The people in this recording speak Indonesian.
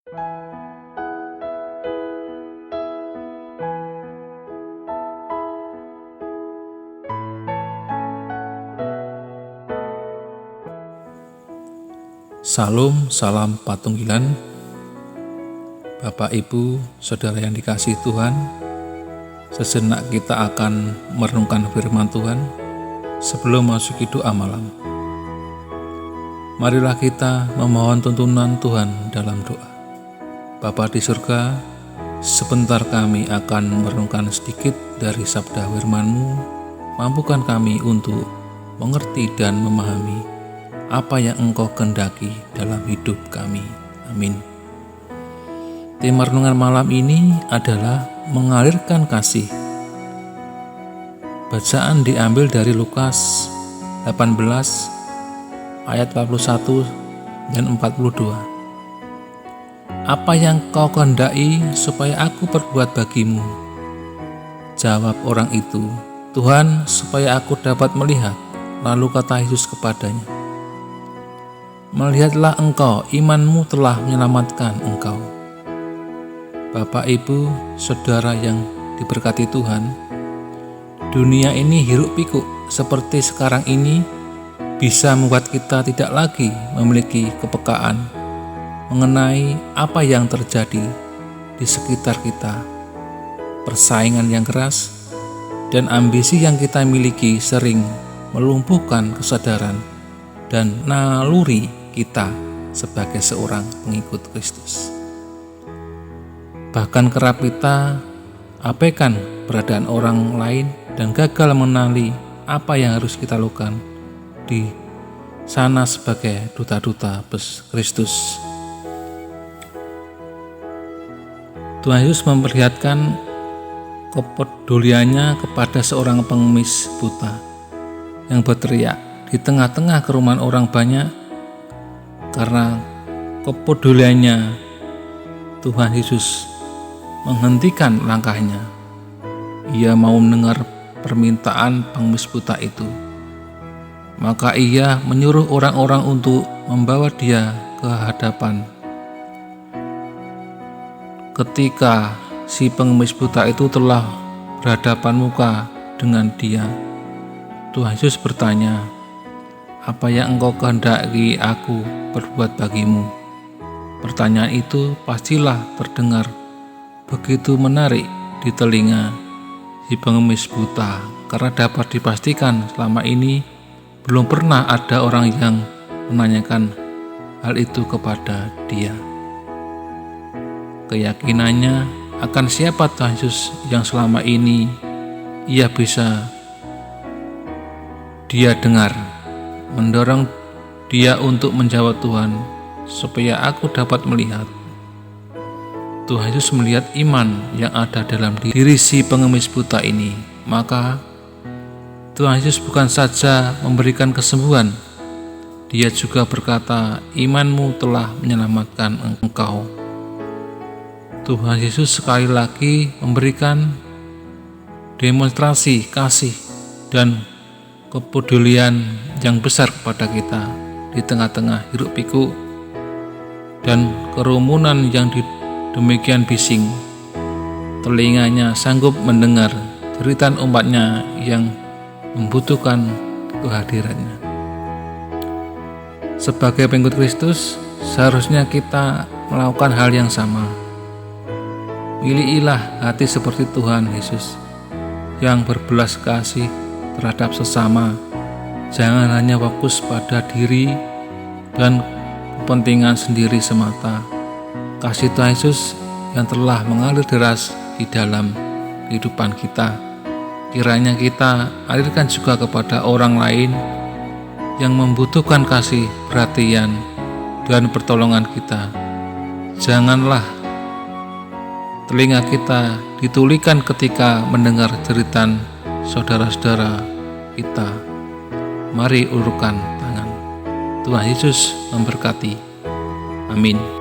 Salam, salam patunggilan. Bapak, Ibu, Saudara yang dikasihi Tuhan, sejenak kita akan merenungkan firman Tuhan sebelum masuk doa malam. Marilah kita memohon tuntunan Tuhan dalam doa. Bapa di surga, sebentar kami akan merenungkan sedikit dari sabda firman-Mu. Mampukan kami untuk mengerti dan memahami apa yang Engkau kehendaki dalam hidup kami. Amin. Tema renungan malam ini adalah mengalirkan kasih. Bacaan diambil dari Lukas 18 ayat 41 dan 42. Apa yang kau kehendaki supaya aku perbuat bagimu? Jawab orang itu, Tuhan, supaya aku dapat melihat. Lalu kata Yesus kepadanya, melihatlah engkau, imanmu telah menyelamatkan engkau. Bapak, Ibu, Saudara yang diberkati Tuhan, dunia ini hiruk pikuk seperti sekarang ini bisa membuat kita tidak lagi memiliki kepekaan mengenai apa yang terjadi di sekitar kita. Persaingan yang keras dan ambisi yang kita miliki sering melumpuhkan kesadaran dan naluri kita sebagai seorang pengikut Kristus. Bahkan kerap kita abaikan keberadaan orang lain dan gagal mengenali apa yang harus kita lakukan di sana sebagai duta-duta Kristus. Tuhan Yesus memperlihatkan kepeduliannya kepada seorang pengemis buta yang berteriak di tengah-tengah kerumunan orang banyak. Karena kepeduliannya, Tuhan Yesus menghentikan langkahnya. Ia mau mendengar permintaan pengemis buta itu. Maka ia menyuruh orang-orang untuk membawa dia ke hadapan. Ketika si pengemis buta itu telah berhadapan muka dengan dia, Tuhan Yesus bertanya, apa yang engkau kehendaki aku berbuat bagimu? Pertanyaan itu pastilah terdengar begitu menarik di telinga si pengemis buta, karena dapat dipastikan selama ini belum pernah ada orang yang menanyakan hal itu kepada dia. Keyakinannya akan siapa Tuhan Yesus yang selama ini ia bisa dia dengar, mendorong dia untuk menjawab, Tuhan, supaya aku dapat melihat. Tuhan Yesus melihat iman yang ada dalam diri si pengemis buta ini. Maka Tuhan Yesus bukan saja memberikan kesembuhan, Dia juga berkata, imanmu telah menyelamatkan engkau. Tuhan Yesus sekali lagi memberikan demonstrasi kasih dan kepedulian yang besar kepada kita di tengah-tengah hiruk pikuk dan kerumunan yang demikian bising. Telinganya sanggup mendengar jeritan umatnya yang membutuhkan kehadirannya. Sebagai pengikut Kristus, seharusnya kita melakukan hal yang sama. Milikilah hati seperti Tuhan Yesus yang berbelas kasih terhadap sesama. Jangan hanya fokus pada diri dan kepentingan sendiri semata. Kasih Tuhan Yesus yang telah mengalir deras di dalam kehidupan kita, kiranya kita alirkan juga kepada orang lain yang membutuhkan kasih, perhatian, dan pertolongan kita. Janganlah telinga kita ditulikan ketika mendengar jeritan saudara-saudara kita. Mari ulurkan tangan. Tuhan Yesus memberkati. Amin.